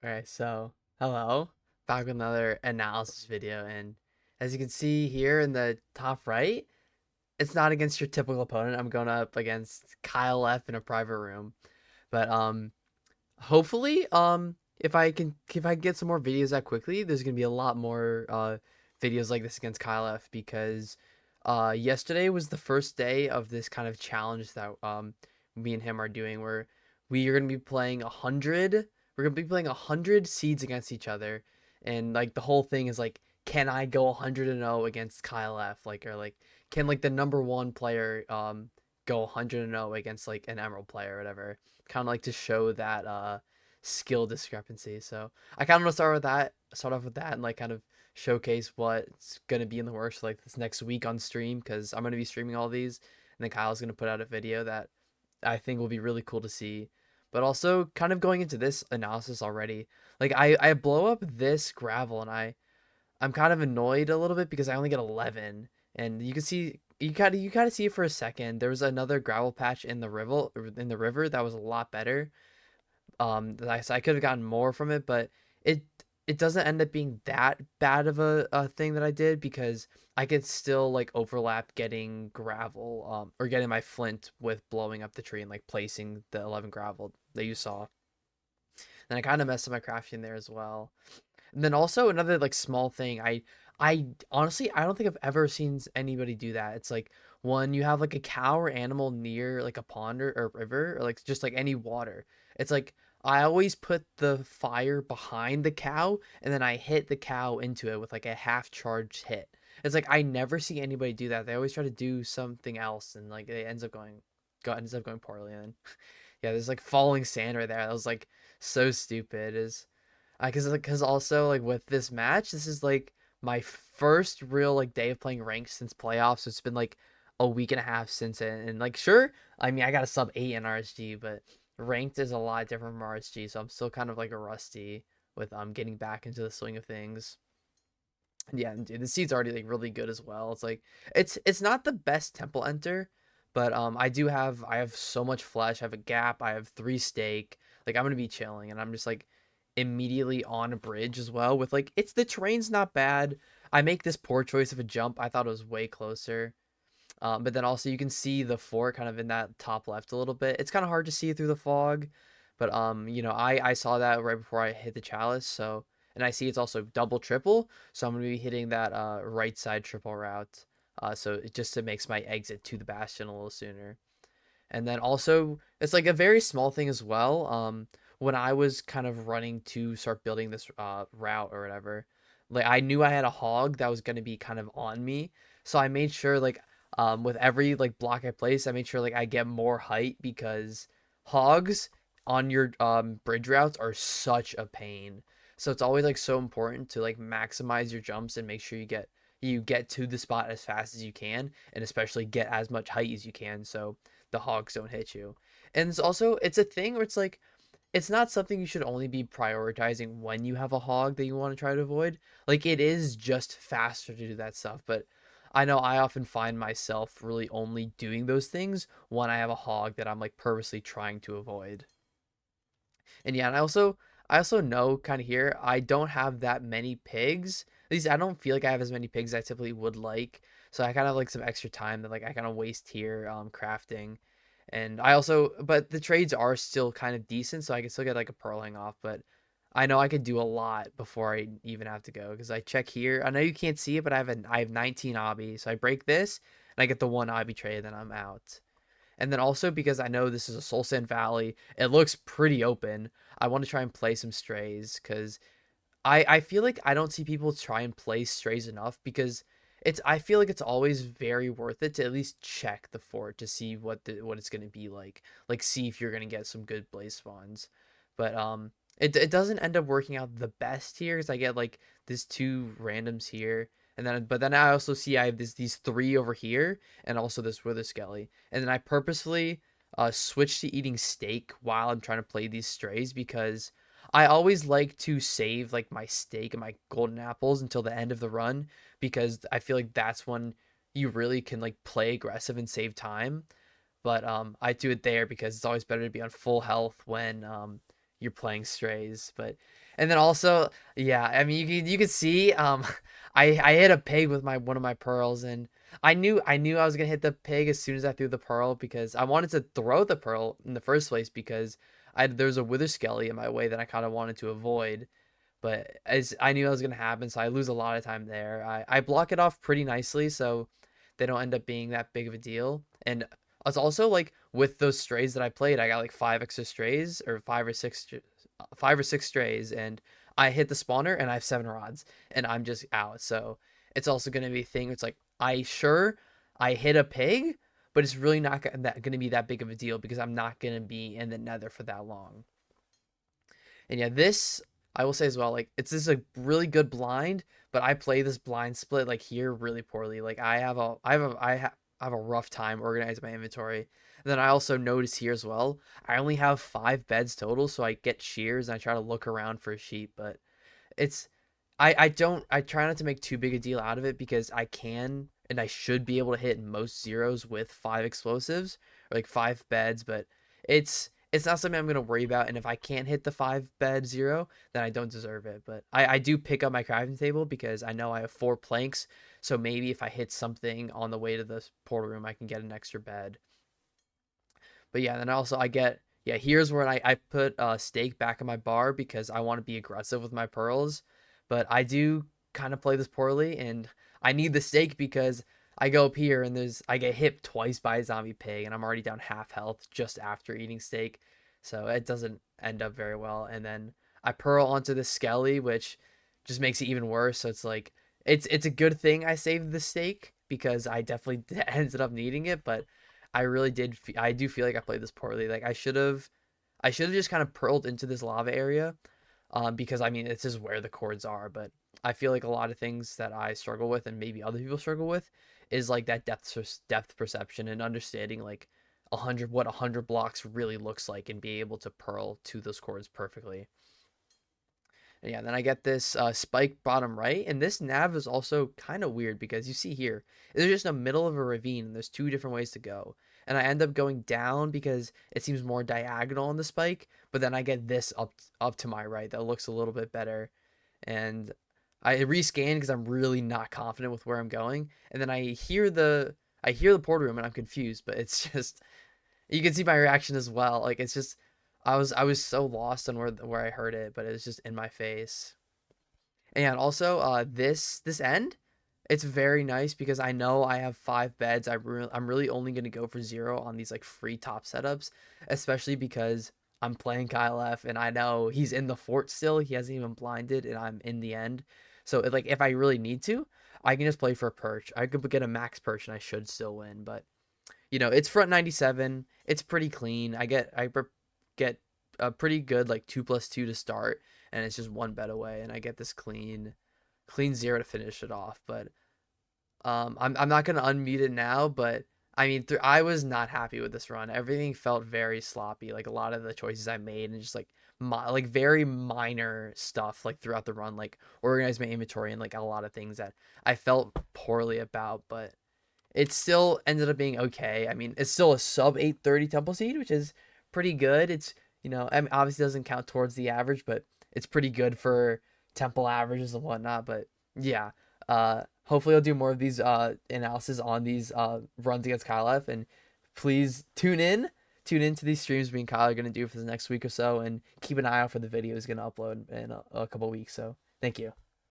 Alright, so hello. Back with another analysis video, and as you can see here in the top right, it's not against your typical opponent. I'm going up against Kyle F in a private room. But hopefully, if I get some more videos that quickly, there's gonna be a lot more videos like this against Kyle F because yesterday was the first day of this kind of challenge that me and him are doing where we are gonna be playing 100. We're gonna be playing 100 seeds against each other, and like the whole thing is like, can I go 100-0 against Kyle F? Like, or like, can like the number one player go 100-0 against like an Emerald player or whatever, kind of like to show that skill discrepancy. So I kind of want to start off with that, and like kind of showcase what's gonna be in the works like this next week on stream because I'm gonna be streaming all these, and then Kyle's gonna put out a video that I think will be really cool to see. But also kind of going into this analysis already, like I blow up this gravel and I'm kind of annoyed a little bit because I only get 11, and you can see you kind of see it for a second. There was another gravel patch in the river that was a lot better. So I could have gotten more from it, but it it doesn't end up being that bad of a thing that I did because I could still like overlap getting gravel or getting my flint with blowing up the tree and like placing the 11 gravel that you saw. And I kind of messed up my crafting there as well. And then also another like small thing, I honestly I don't think I've ever seen anybody do that. It's like when you have like a cow or animal near like a pond or river or like just like any water. It's like I always put the fire behind the cow and then I hit the cow into it with like a half charged hit. It's like I never see anybody do that. They always try to do something else and like it ends up going poorly. And yeah, there's like falling sand right there. That was like so stupid. Is because also like with this match, this is like my first real like day of playing ranked since playoffs. So it's been like a week and a half since it, and like sure, I mean I got a sub 8 in RSG, but ranked is a lot different from RSG, so I'm still kind of like a rusty with getting back into the swing of things. And yeah, and dude, the seed's already like really good as well. It's like it's not the best temple enter, but I have so much flesh. I have a gap. I have 3 steak. Like I'm gonna be chilling, and I'm just like immediately on a bridge as well. With like it's the terrain's not bad. I make this poor choice of a jump. I thought it was way closer. But then also you can see the fort kind of in that top left a little bit. It's kind of hard to see through the fog, but I saw that right before I hit the chalice. So and I see it's also double triple, so I'm gonna be hitting that right side triple route. So it just it makes my exit to the bastion a little sooner. And then also it's like a very small thing as well. When I was kind of running to start building this route or whatever, like I knew I had a hog that was gonna be kind of on me, so I made sure like with every like block I place, I made sure like I get more height because hogs on your bridge routes are such a pain. So it's always like so important to like maximize your jumps and make sure you get to the spot as fast as you can, and especially get as much height as you can so the hogs don't hit you. And it's a thing where it's like it's not something you should only be prioritizing when you have a hog that you want to try to avoid. Like it is just faster to do that stuff, but I know I often find myself really only doing those things when I have a hog that I'm like purposely trying to avoid. And yeah, and I also know kind of here I don't have that many pigs. At least I don't feel like I have as many pigs as I typically would like. So I kind of like some extra time that like I kind of waste here crafting. And I also but the trades are still kind of decent, so I can still get like a pearling off, but I know I could do a lot before I even have to go because I check here. I know you can't see it, but I have 19 obby. So I break this and I get the one obby trade, then I'm out. And then also because I know this is a Soul Sand Valley, it looks pretty open. I want to try and play some strays because I feel like I don't see people try and play strays enough because I feel like it's always very worth it to at least check the fort to see what it's gonna be like see if you're gonna get some good blaze spawns, but it doesn't end up working out the best here because I get like these two randoms here, and then but then I also see I have these three over here and also this wither skelly, and then I purposefully switch to eating steak while I'm trying to play these strays because I always like to save like my steak and my golden apples until the end of the run because I feel like that's when you really can like play aggressive and save time. But I do it there because it's always better to be on full health when you're playing strays. But and then also, yeah, I mean you could see I hit a pig with my one of my pearls, and I knew I was gonna hit the pig as soon as I threw the pearl because I wanted to throw the pearl in the first place because there's a wither skelly in my way that I kind of wanted to avoid. But as I knew that was gonna happen, so I lose a lot of time there. I block it off pretty nicely, so they don't end up being that big of a deal. And I was also like with those strays that I played, I got like five extra strays or five or six strays, and I hit the spawner and I have seven rods, and I'm just out. So it's also gonna be a thing. It's like I hit a pig, but it's really not gonna be that big of a deal because I'm not gonna be in the nether for that long. And yeah, this I will say as well, like it's this is a really good blind, but I play this blind split like here really poorly. Like I have a rough time organizing my inventory. And then I also notice here as well, I only have five beds total, so I get shears and I try to look around for a sheep, but it's I try not to make too big a deal out of it because I can and I should be able to hit most zeros with five explosives or like five beds, but it's not something I'm gonna worry about. And if I can't hit the five bed zero, then I don't deserve it. But I do pick up my crafting table because I know I have four planks, so maybe if I hit something on the way to the portal room, I can get an extra bed. But yeah, then also I get yeah, here's where I put steak back in my bar because I want to be aggressive with my pearls. But I do kind of play this poorly, and I need the steak because I go up here and I get hit twice by a zombie pig, and I'm already down half health just after eating steak. So it doesn't end up very well. And then I pearl onto the skelly, which just makes it even worse. So it's like it's a good thing I saved the steak because I definitely ended up needing it, but I really did. I do feel like I played this poorly. Like I should have just kind of pearled into this lava area, because I mean this is where the cords are. But I feel like a lot of things that I struggle with, and maybe other people struggle with, is like that depth perception and understanding like 100 blocks really looks like, and be able to pearl to those cords perfectly. And yeah, then I get this spike bottom right, and this nav is also kind of weird because you see here, there's just in the middle of a ravine, and there's two different ways to go. And I end up going down because it seems more diagonal on the spike, but then I get this up to my right that looks a little bit better. And I rescan because I'm really not confident with where I'm going. And then I hear the portal room and I'm confused, but it's just you can see my reaction as well. Like it's just I was so lost on where I heard it, but it was just in my face. And also this end, it's very nice because I know I have five beds. I'm really only gonna go for zero on these like free top setups, especially because I'm playing Kyle F and I know he's in the fort still. He hasn't even blinded, and I'm in the end. So like if I really need to, I can just play for a perch. I could get a max perch and I should still win. But it's front 97. It's pretty clean. I get a pretty good like 2+2 to start, and it's just one bet away, and I get this clean zero to finish it off. But I'm not gonna unmute it now, but I mean, I was not happy with this run. Everything felt very sloppy. Like a lot of the choices I made, and just like like very minor stuff like throughout the run, like organize my inventory and like a lot of things that I felt poorly about. But it still ended up being okay. I mean, it's still a sub 830 Temple Seed, which is pretty good. I mean, obviously doesn't count towards the average, but it's pretty good for Temple averages and whatnot. But yeah, hopefully I'll do more of these analysis on these runs against Kyle F. And please tune into these streams me and Kyle are gonna do for the next week or so, and keep an eye out for the video he's gonna upload in a couple weeks. So thank you.